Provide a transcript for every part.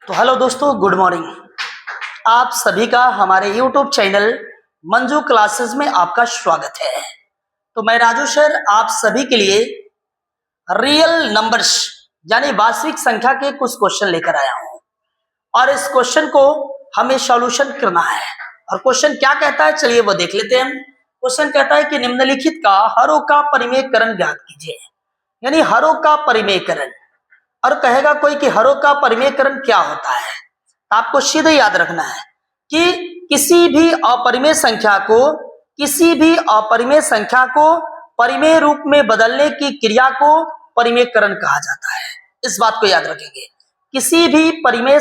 तो हेलो दोस्तों, good morning. आप सभी का हमारे YouTube चैनल मंजू क्लासेस में आपका स्वागत है। तो मैं राजू सर आप सभी के लिए रियल नंबर्स यानी वास्तविक संख्या के कुछ क्वेश्चन लेकर आया हूं और इस क्वेश्चन को हमें सॉल्यूशन करना है। और क्वेश्चन क्या कहता है, चलिए वो देख लेते हैं। क्वेश्चन कहता है कि निम्नलिखित का हरों का परिमेयकरण ज्ञात कीजिए, यानी हरों का परिमेयकरण। और कहेगा कोई कि हरों का परिमेयकरण क्या होता है। आपको सीधे याद रखना है कि किसी भी अपरिमेय संख्या को परिमेय रूप में बदलने की क्रिया को परिमेयकरण कहा जाता है। इस बात को याद रखेंगे। किसी भी अपरिमेय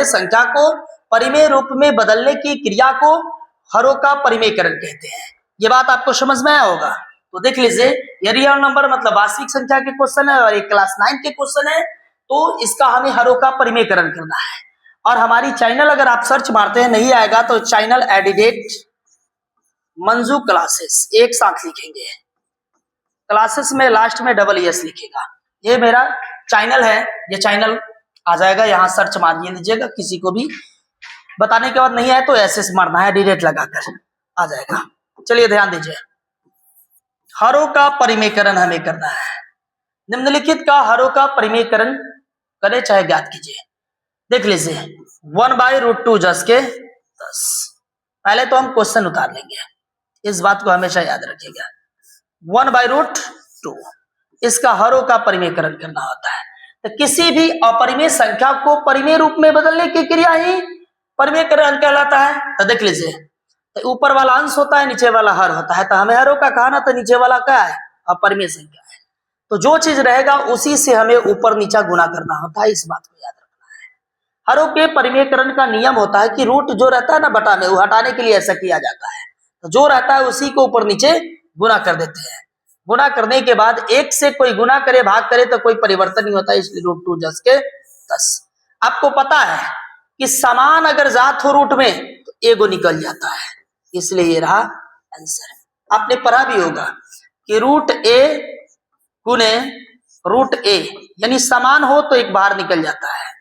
संख्या को परिमेय रूप में बदलने की क्रिया को हरों का परिमेयकरण कहते हैं। ये बात आपको समझ में आया होगा। तो देख लीजिए, ये रियल नंबर मतलब वास्तविक संख्या के क्वेश्चन है और एक क्लास 9 के क्वेश्चन है। तो इसका हमें हरों का परिमेयकरण करना है। और हमारी चैनल अगर आप सर्च मारते हैं नहीं आएगा तो चैनल एडिडेट मंजू क्लासेस एक साथ लिखेंगे, क्लासेस में लास्ट में डबल एस लिखेगा। ये मेरा चैनल है, ये चैनल आ जाएगा, यहाँ सर्च मार लीजिएगा। किसी को भी बताने के बाद नहीं आए तो ऐसे मारना है, डिलीट लगाकर आ जाएगा। चलिए ध्यान दीजिए, हरों का परिमेयकरण हमें करना है। निम्नलिखित का हरों का परिमेयकरण करें चाहे ज्ञात कीजिए। देख लीजिए, 1/√2 जस के 10। पहले तो हम क्वेश्चन उतार लेंगे, इस बात को हमेशा याद रखिएगा। 1/√2 इसका हरों का परिमेयकरण करना होता है। तो किसी भी अपरिमेय संख्या को परिमेय रूप में बदलने की क्रिया ही परिमेयकरण कहलाता है। तो देख लीजिए, तो ऊपर वाला अंश होता है, नीचे वाला हर होता है। तो हमें हरों का कहा ना, तो नीचे वाला क्या है, अपरिमेय संख्या है। तो जो चीज रहेगा उसी से हमें ऊपर नीचा गुना करना होता है, इस बात को याद रखना है। हरों के परिमेयकरण का नियम होता है कि रूट जो रहता है ना बटा में, वो हटाने के लिए ऐसा किया जाता है। तो जो रहता है उसी को ऊपर नीचे गुना कर देते हैं। गुना करने के बाद एक से कोई गुना करे भाग करे तो कोई परिवर्तन नहीं होता, इसलिए √2 जस के 10। आपको पता है कि समान अगर जात हो रूट में तो एगो निकल जाता है, इसलिए ये रहा आंसर। आपने पढ़ा भी होगा कि √a गुने √a यानी समान हो तो एक बाहर निकल जाता है,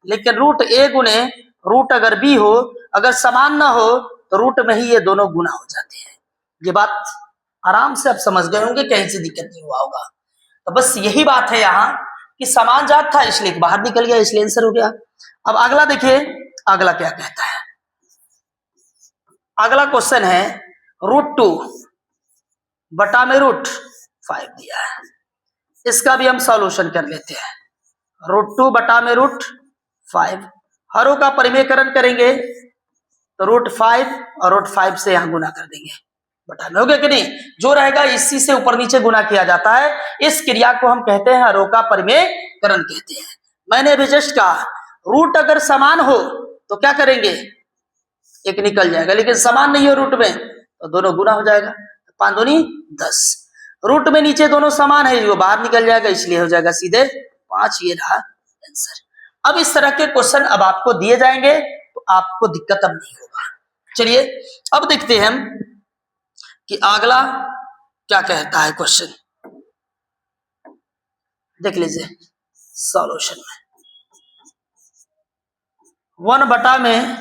लेकिन √a गुने रूट अगर b हो, अगर समान ना हो तो रूट में ही ये दोनों गुना हो जाते हैं। ये बात आराम से आप समझ गए होंगे, कहीं से दिक्कत नहीं हुआ होगा। तो बस यही बात है यहाँ कि समान जात था इसलिए बाहर निकल गया, इसलिए आंसर हो गया। अब अगला देखिए, अगला क्या कहता है। अगला क्वेश्चन है √2 बटा में √5 दिया है। इसका भी हम सॉल्यूशन कर लेते हैं। √2 बटा में √5 हरों का परिमेयकरण करेंगे तो √5 और √5 से यहां गुना कर देंगे, बटा में हो गया कि नहीं। जो रहेगा इसी से ऊपर नीचे गुना किया जाता है। इस क्रिया को हम कहते हैं हरों का परिमेयकरण कहते हैं। मैंने अभी जस्ट कहा रूट अगर समान हो तो क्या करेंगे, एक निकल जाएगा, लेकिन समान नहीं हो रूट में तो दोनों गुना हो जाएगा। 5 दूनी 10। रूट में नीचे दोनों समान है, जो बाहर निकल जाएगा, इसलिए हो जाएगा सीधे 5। ये रहा आंसर। अब इस तरह के क्वेश्चन अब आपको दिए जाएंगे तो आपको दिक्कत अब नहीं होगा। चलिए अब देखते हैं हम कि अगला क्या कहता है क्वेश्चन। देख लीजिए सॉल्यूशन में 1 बटा में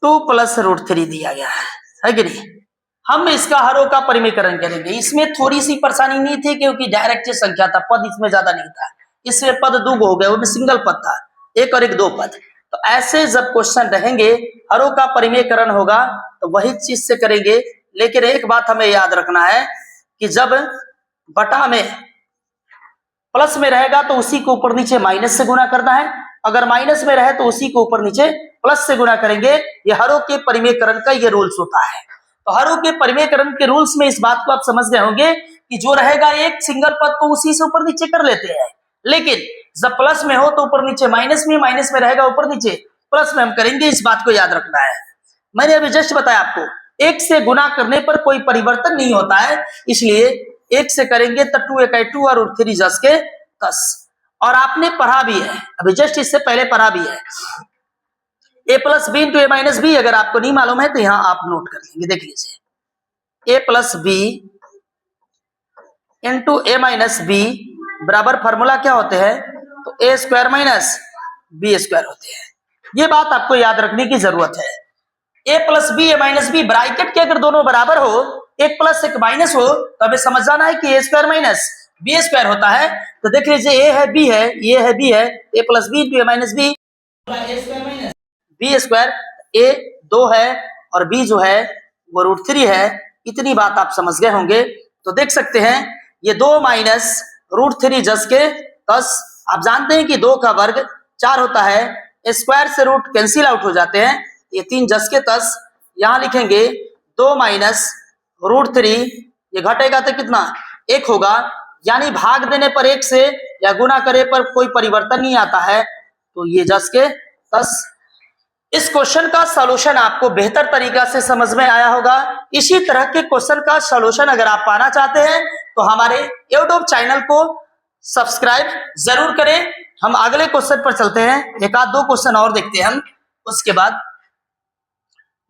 2 + √3 दिया गया है कि नहीं। हम इसका हरों का परिमेयकरण करेंगे। इसमें थोड़ी सी परेशानी नहीं थी क्योंकि डायरेक्ट संख्या था, पद इसमें ज्यादा नहीं था। इसमें पद 2 हो गए, उनमें सिंगल पद था, एक और एक 2 पद। तो ऐसे जब क्वेश्चन रहेंगे हरों का परिमेयकरण होगा तो वही चीज से करेंगे। लेकिन एक बात हमें याद रखना है कि जब बटा में प्लस में रहेगा तो उसी को ऊपर नीचे माइनस से गुना करना है, अगर माइनस में रहे तो उसी को ऊपर नीचे प्लस से गुना करेंगे। ये हरों के परिमेयकरण का ये रूल्स होता है। तो हरों के परिमेयकरण के रूल्स में इस बात को आप समझ गए होंगे कि जो रहेगा एक सिंगल पद तो उसी से ऊपर नीचे कर लेते हैं, लेकिन जब प्लस में हो तो ऊपर नीचे माइनस में रहेगा, ऊपर नीचे प्लस में हम करेंगे। इस बात को याद रखना है। मैंने अभी जस्ट बताया आपको, एक से गुना करने पर कोई परिवर्तन नहीं होता है, इसलिए एक से करेंगे तो 2 × 2 और 3 जस के 10। और आपने पढ़ा भी है, अभी जस्ट इससे पहले पढ़ा भी है, a + b × a - b। अगर आपको नहीं मालूम है तो यहां आप नोट कर लेंगे। देख लीजिए, a + b × a - b बराबर फॉर्मूला क्या होते हैं, तो a² - बी स्क्वायर होते हैं। ये बात आपको याद रखने की जरूरत है। ए प्लस बी ए माइनस बी, ब्रैकेट के अगर दोनों बराबर हो, एक प्लस एक माइनस हो, तो हमें समझ जाना है कि ए स्क्वायर माइनस बी स्क्वायर होता है। तो देख लीजिए ए है बी है, ये है बी है, ए plus B into A minus B, A square minus B square, ए 2 है और बी जो है वो √3 है। इतनी बात आप समझ गए होंगे। तो देख सकते हैं ये 2 माइनस √3 जस के 10। आप जानते हैं कि 2 का वर्ग 4 होता है, स्क्वायर से रूट कैंसिल आउट हो जाते हैं, ये 3 जस के 10। यहां लिखेंगे 2 माइनस √3, ये घटेगा तो कितना 1 होगा, यानी भाग देने पर 1 से या गुना करे पर कोई परिवर्तन नहीं आता है, तो ये जस के 10। इस क्वेश्चन का सॉल्यूशन आपको बेहतर तरीका से समझ में आया होगा। इसी तरह के क्वेश्चन का सॉल्यूशन अगर आप पाना चाहते हैं तो हमारे यूट्यूब चैनल को सब्सक्राइब जरूर करें। हम अगले क्वेश्चन पर चलते हैं, एक आध 2 क्वेश्चन और देखते हैं हम। उसके बाद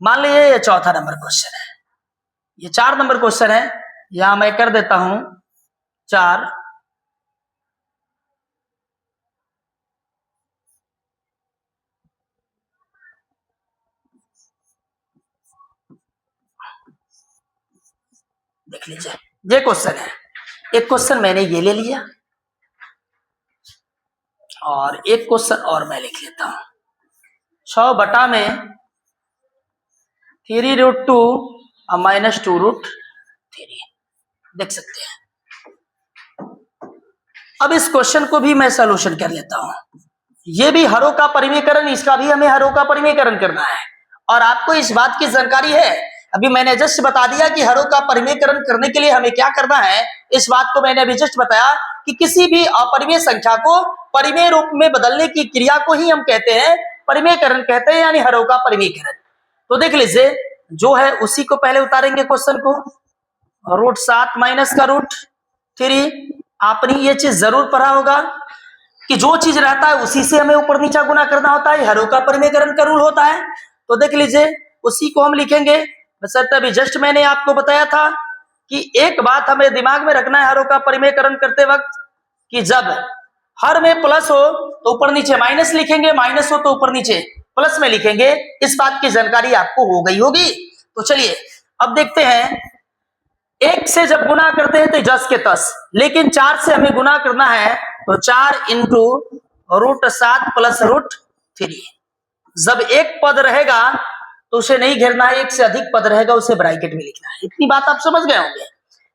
मान लीजिए ये चौथा नंबर क्वेश्चन है, ये 4 नंबर क्वेश्चन है, यहां मैं कर देता हूं 4। देख लीजिए ये क्वेश्चन है, एक क्वेश्चन मैंने ये ले लिया और एक क्वेश्चन और मैं लिख लेता हूं। 100 बटा में 3√2 और माइनस 2√3, देख सकते हैं। अब इस क्वेश्चन को भी मैं सॉल्यूशन कर लेता हूं। ये भी हरों का परिमेयकरण, इसका भी हमें हरों का परिमेयकरण करना है। और आपको इस बात की जानकारी है, अभी मैंने जस्ट बता दिया कि हरों का परिमेयकरण करने के लिए हमें क्या करना है। इस बात को मैंने अभी जस्ट बताया कि किसी भी अपरिमेय संख्या को परिमेय रूप में बदलने की क्रिया को ही हम कहते हैं परिमेयकरण कहते हैं, यानी हरों का परिमेयकरण। तो देख लीजिए जो है उसी को पहले उतारेंगे क्वेश्चन को। √7 माइनस का √3, आपने ये चीज जरूर पढ़ा होगा कि जो चीज रहता है उसी से हमें ऊपर नीचा गुना करना होता है, हरों का परिमेयकरण का रूल होता है। तो देख लीजिए उसी को हम लिखेंगे। अभी जस्ट मैंने आपको बताया था कि एक बात हमें दिमाग में रखना है हरों का परिमेयकरण करते वक्त, कि जब हर में प्लस हो तो ऊपर नीचे माइनस लिखेंगे, माइनस हो तो ऊपर नीचे प्लस में लिखेंगे। इस बात की जानकारी आपको हो गई होगी। तो चलिए अब देखते हैं, 1 से जब गुना करते हैं तो जस के 10, लेकिन 4 से हमें गुना करना है तो 4 इंटू √7 प्लस √3। जब एक पद रहेगा तो उसे नहीं घेरना है, एक से अधिक पद रहेगा उसे ब्रैकेट में लिखना है। इतनी बात आप समझ गए होंगे।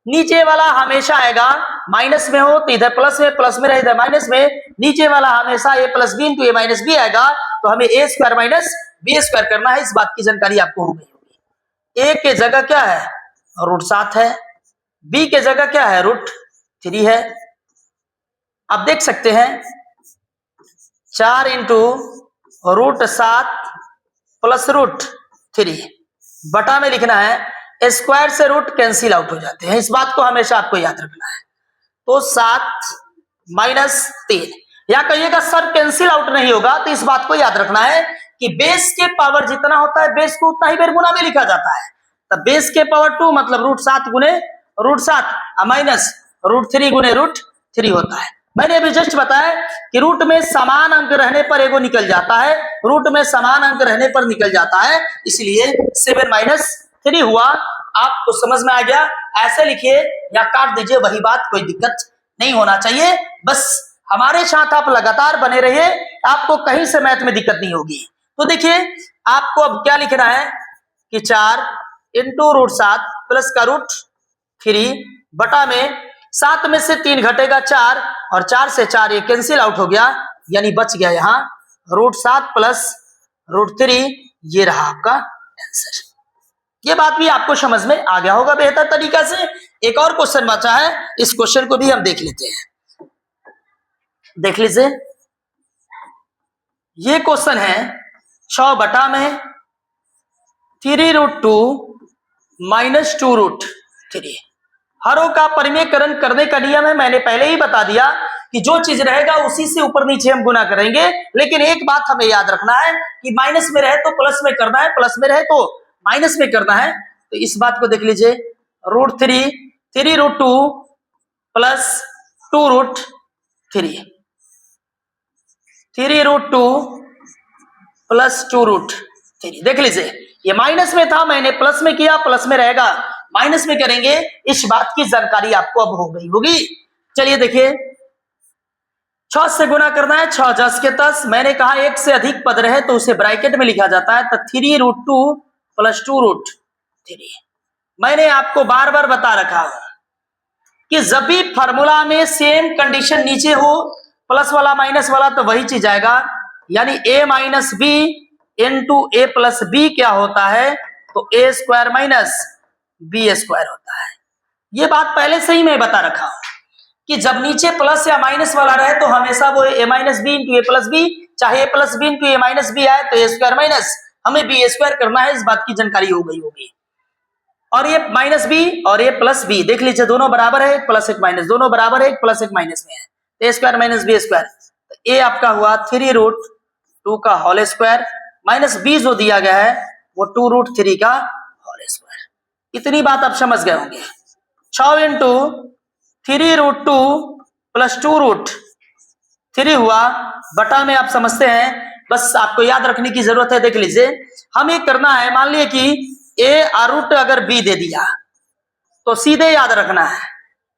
नीचे वाला हमेशा आएगा माइनस में हो तो इधर प्लस में रहे इधर माइनस में, नीचे वाला हमेशा a plus B into A minus B आएगा, तो हमें A square minus B square करना है। इस बात की जानकारी आपको हो गई होगी। ए के जगह क्या है √7 है, बी के जगह क्या है √3 है। आप देख सकते हैं 4 इंटू √7 प्लस √3 बटा में लिखना है, स्क्वायर से रूट कैंसिल आउट हो जाते हैं, इस बात को हमेशा आपको याद रखना है। तो 7 माइनस 3, या कहिएगा सर कैंसिल आउट नहीं होगा, तो इस बात को याद रखना है कि बेस के पावर जितना होता है बेस को उतना ही बार गुना में लिखा जाता है। तो बेस के पावर 2 मतलब √7 गुने √7 माइनस √3 गुने √3 होता है। मैंने अभी जस्ट बताया कि रूट में समान अंक रहने पर एगो निकल जाता है, रूट में समान अंक रहने पर निकल जाता है, इसलिए 7 माइनस 3 हुआ। आपको समझ में आ गया? ऐसे लिखिए या काट दीजिए, वही बात, कोई दिक्कत नहीं होना चाहिए। बस हमारे साथ आप लगातार बने रहिए, आपको कहीं से मैथ में दिक्कत नहीं होगी। तो देखिए आपको अब क्या लिखना है कि 4 इंटू √7 प्लस का √3 बटा में 7 में से 3 घटेगा 4 और 4 से 4 ये कैंसिल आउट हो गया, यानी बच गया यहाँ √7 प्लस √3, ये रहा आपका आंसर। ये बात भी आपको समझ में आ गया होगा बेहतर तरीका से। एक और क्वेश्चन बचा है, इस क्वेश्चन को भी हम देख लेते हैं। देख लीजिए ये क्वेश्चन है 6 बटा में 3√2 माइनस 2√3। हरों का परिमेयकरण करने का नियम है, मैंने पहले ही बता दिया कि जो चीज रहेगा उसी से ऊपर नीचे हम गुना करेंगे। लेकिन एक बात हमें याद रखना है कि माइनस में रहे तो प्लस में करना है, प्लस में रहे तो माइनस में करना है। तो इस बात को देख लीजिए, √3 3√2 प्लस 2√3, 3√2 प्लस 2√3। देख लीजिए, ये माइनस में था, मैंने प्लस में किया, प्लस में रहेगा, माइनस में करेंगे, इस बात की जानकारी आपको अब हो गई होगी। चलिए देखिए, 6 से गुना करना है, 6 10 के 10। मैंने कहा एक से अधिक पद रहे तो उसे ब्रैकेट में लिखा जाता है, तो 3√2 प्लस 2√3। मैंने आपको बार बार बता रखा कि जब भी फॉर्मूला में सेम कंडीशन नीचे हो, प्लस वाला माइनस वाला, तो वही चीज आएगा, यानी a minus B into A plus B क्या होता है, तो a square minus B square होता है। ये बात पहले से ही मैं बता रखा हूं कि जब नीचे प्लस या माइनस वाला रहे तो हमेशा वो a minus B into A plus B, चाहे a plus B into A minus B आए तो a स्क्वायर माइनस, हमें बी स्क्वायर करना है, इस बात की जानकारी हो गई होगी। और ये माइनस बी और ये प्लस बी, देख लीजिए दोनों बराबर है, एक प्लस एक माइनस, दोनों बराबर है, एक प्लस एक माइनस में है, ए स्क्वायर माइनस बी स्क्वायर। तो ए आपका हुआ 3√2 का होल स्क्वायर, माइनस बी जो दिया गया है वो 2√3 का होल स्क्वायर। इतनी बात आप समझ गए होंगे। 6 इंटू 3√2 प्लस 2√3 हुआ, बटा में आप समझते हैं, बस आपको याद रखने की जरूरत है। देख लीजिए, हमें करना है, मान लिया कि ए रूट अगर बी दे दिया तो सीधे याद रखना है,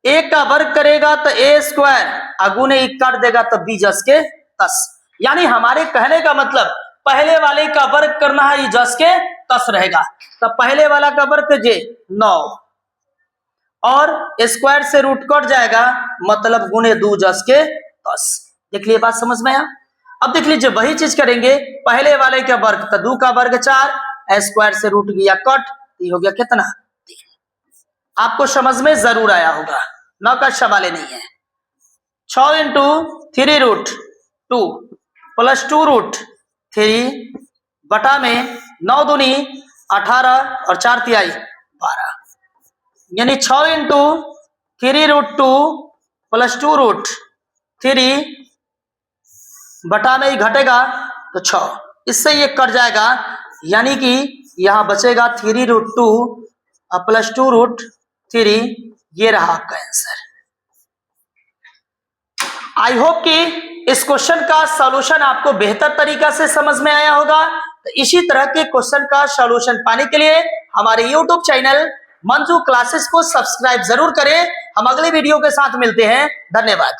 ए का वर्ग करेगा तो ए स्क्वायर, अगुने एक काट देगा तो बी जस के 10। यानी हमारे कहने का मतलब पहले वाले का वर्ग करना है, ये जस के 10 रहेगा, तो पहले वाला का वर्ग कीजिए 9 और स्क्वायर से रूट कट जाएगा, मतलब गुने 2 जस के 10। देख लिए बात समझ में आया। अब देख लीजिए वही चीज करेंगे, पहले वाले का वर्ग तो 2 का वर्ग 4, स्क्वायर से रूट गया कट, तो ये हो गया कितना 3। आपको समझ में जरूर आया होगा, 9 का सवाल नहीं है। 6 इंटू 3√2 प्लस 2√3 बटा में 9 दूनी 18 और 4 तिहाई 12, यानी 6 इंटू 3√2 प्लस 2√3 बटा में ही घटेगा तो 6, इससे ये कट जाएगा, यानी कि यहां बचेगा 3√2 प्लस 2√3। ये रहा आपका आंसर। आई होप कि इस क्वेश्चन का सॉल्यूशन आपको बेहतर तरीका से समझ में आया होगा। तो इसी तरह के क्वेश्चन का सॉल्यूशन पाने के लिए हमारे यूट्यूब चैनल मंजू क्लासेस को सब्सक्राइब जरूर करें। हम अगले वीडियो के साथ मिलते हैं। धन्यवाद।